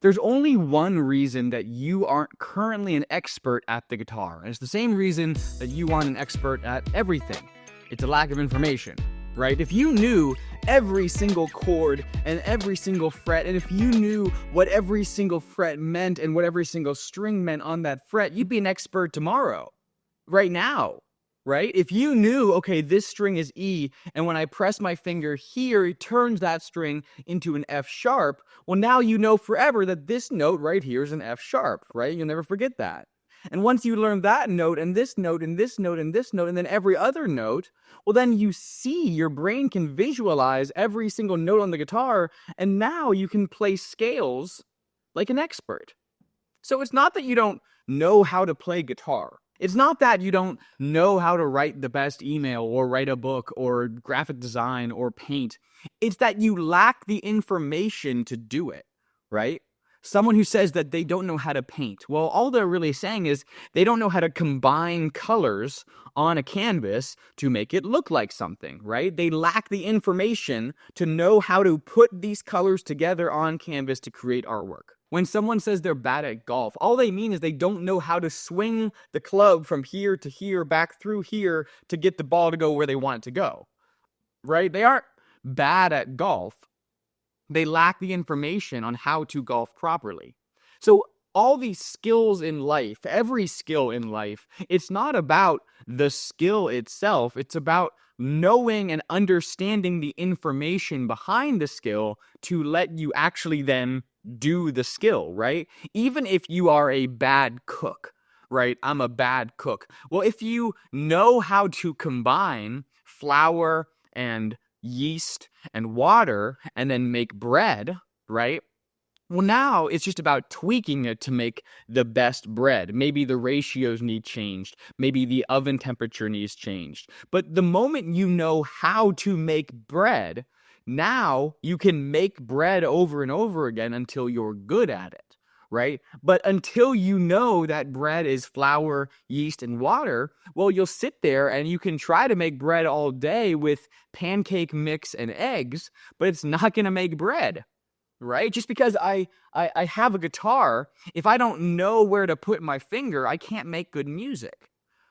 There's only one reason that you aren't currently an expert at the guitar, and it's the same reason that you aren't an expert at everything. It's a lack of information, right? If you knew every single chord and every single fret, and if you knew what every single fret meant and what every single string meant on that fret, you'd be an expert tomorrow, right now. Right? If you knew, okay, this string is E, and when I press my finger here, it turns that string into an F sharp, well, now you know forever that this note right here is an F sharp, right? You'll never forget that. And once you learn that note, and this note, and this note, and this note, and then every other note, well, then you see, your brain can visualize every single note on the guitar, and now you can play scales like an expert. So it's not that you don't know how to play guitar. It's not that you don't know how to write the best email or write a book or graphic design or paint. It's that you lack the information to do it, right? Someone who says that they don't know how to paint, well, all they're really saying is they don't know how to combine colors on a canvas to make it look like something, right? They lack the information to know how to put these colors together on canvas to create artwork. When someone says they're bad at golf, all they mean is they don't know how to swing the club from here to here, back through here to get the ball to go where they want it to go, right? They aren't bad at golf. They lack the information on how to golf properly. So all these skills in life, every skill in life, it's not about the skill itself. It's about knowing and understanding the information behind the skill to let you actually then do the skill, right? Even if you are a bad cook, right? I'm a bad cook. Well, if you know how to combine flour and yeast and water and then make bread, right? Well, now it's just about tweaking it to make the best bread. Maybe the ratios need changed. Maybe the oven temperature needs changed. But the moment you know how to make bread, now you can make bread over and over again until you're good at it, right? But until you know that bread is flour, yeast, and water, well, you'll sit there and you can try to make bread all day with pancake mix and eggs, but it's not going to make bread, right? Just because I have a guitar, if I don't know where to put my finger, I can't make good music,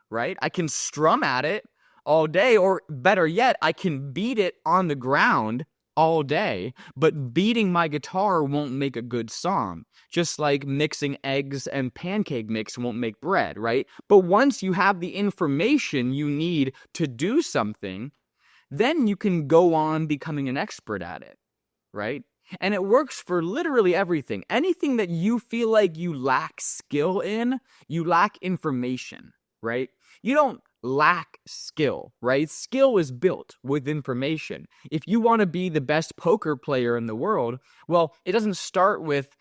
right? I can strum at it all day, or better yet, I can beat it on the ground all day, but beating my guitar won't make a good song. Just like mixing eggs and pancake mix won't make bread, right? But once you have the information you need to do something, then you can go on becoming an expert at it, right? And it works for literally everything. Anything that you feel like you lack skill in, you lack information, right? You don't lack skill, right? Skill is built with information. If you want to be the best poker player in the world, well, it doesn't start with,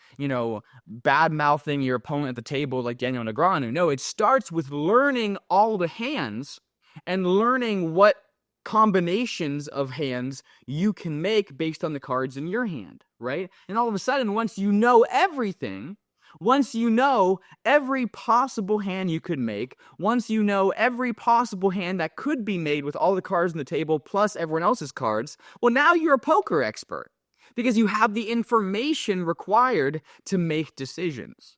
bad mouthing your opponent at the table like Daniel Negreanu. No, it starts with learning all the hands and learning what combinations of hands you can make based on the cards in your hand, right? And all of a sudden, once you know everything, once you know every possible hand you could make, once you know every possible hand that could be made with all the cards on the table plus everyone else's cards, well, now you're a poker expert because you have the information required to make decisions.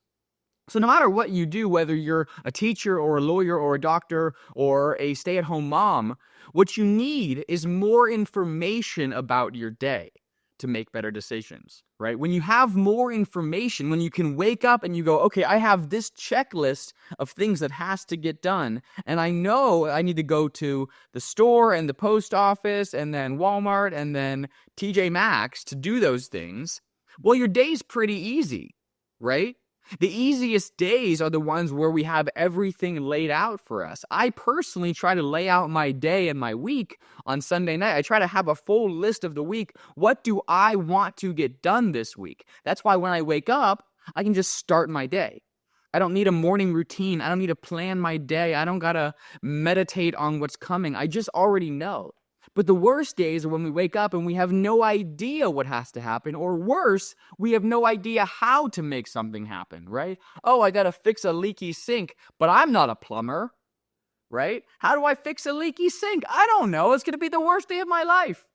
So no matter what you do, whether you're a teacher or a lawyer or a doctor or a stay-at-home mom, what you need is more information about your day to make better decisions, right? When you have more information, when you can wake up and you go, okay, I have this checklist of things that has to get done, and I know I need to go to the store and the post office and then Walmart and then TJ Maxx to do those things, well, your day's pretty easy, right? The easiest days are the ones where we have everything laid out for us. I personally try to lay out my day and my week on Sunday night. I try to have a full list of the week. What do I want to get done this week? That's why when I wake up, I can just start my day. I don't need a morning routine. I don't need to plan my day. I don't got to meditate on what's coming. I just already know. But the worst days are when we wake up and we have no idea what has to happen, or worse, we have no idea how to make something happen, right? Oh, I gotta fix a leaky sink, but I'm not a plumber, right? How do I fix a leaky sink? I don't know. It's gonna be the worst day of my life.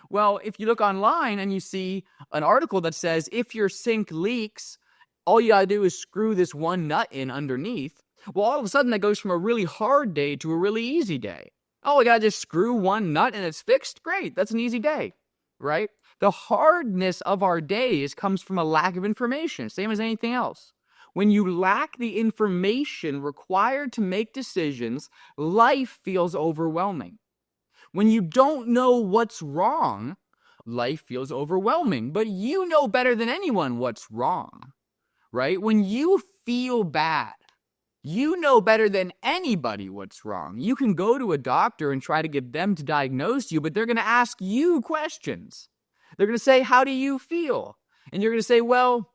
Well, if you look online and you see an article that says if your sink leaks, all you gotta do is screw this one nut in underneath. Well, all of a sudden that goes from a really hard day to a really easy day. Oh, I gotta just screw one nut and it's fixed? Great, that's an easy day, right? The hardness of our days comes from a lack of information, same as anything else. When you lack the information required to make decisions, life feels overwhelming. When you don't know what's wrong, life feels overwhelming. But you know better than anyone what's wrong, right? When you feel bad, you know better than anybody what's wrong. You can go to a doctor and try to get them to diagnose you, but they're going to ask you questions. They're going to say, how do you feel? And you're going to say, well,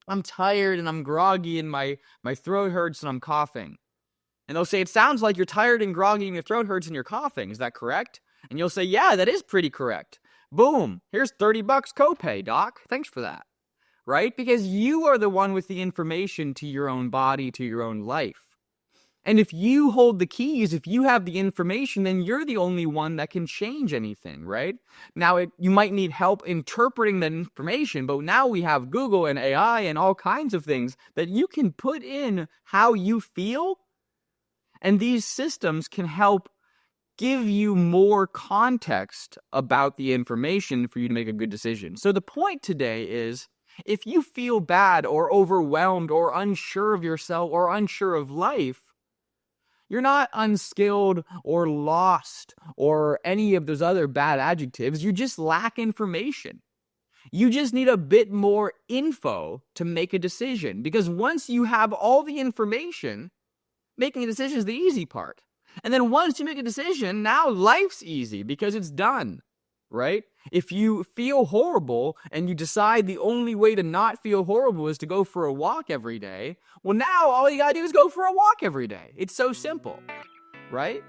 I'm tired and I'm groggy and my throat hurts and I'm coughing. And they'll say, it sounds like you're tired and groggy and your throat hurts and you're coughing. Is that correct? And you'll say, yeah, that is pretty correct. Boom, here's $30 copay, doc. Thanks for that. Right? Because you are the one with the information to your own body, to your own life. And if you hold the keys, if you have the information, then you're the only one that can change anything, right? Now, you might need help interpreting that information, but now we have Google and AI and all kinds of things that you can put in how you feel, and these systems can help give you more context about the information for you to make a good decision. So the point today is, if you feel bad or overwhelmed or unsure of yourself or unsure of life, you're not unskilled or lost or any of those other bad adjectives. You just lack information. You just need a bit more info to make a decision. Because once you have all the information, making a decision is the easy part. And then once you make a decision, now life's easy because it's done, right? If you feel horrible and you decide the only way to not feel horrible is to go for a walk every day, well, now all you gotta do is go for a walk every day. It's so simple, right?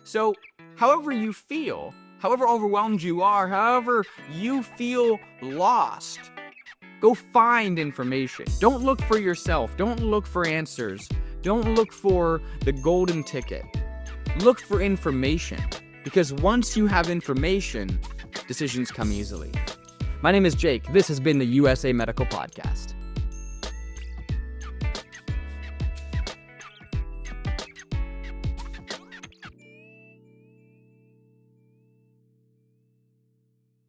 So, however you feel, however overwhelmed you are, however you feel lost, go find information. Don't look for yourself. Don't look for answers. Don't look for the golden ticket. Look for information. Because once you have information, decisions come easily. My name is Jake. This has been the USA Medical Podcast.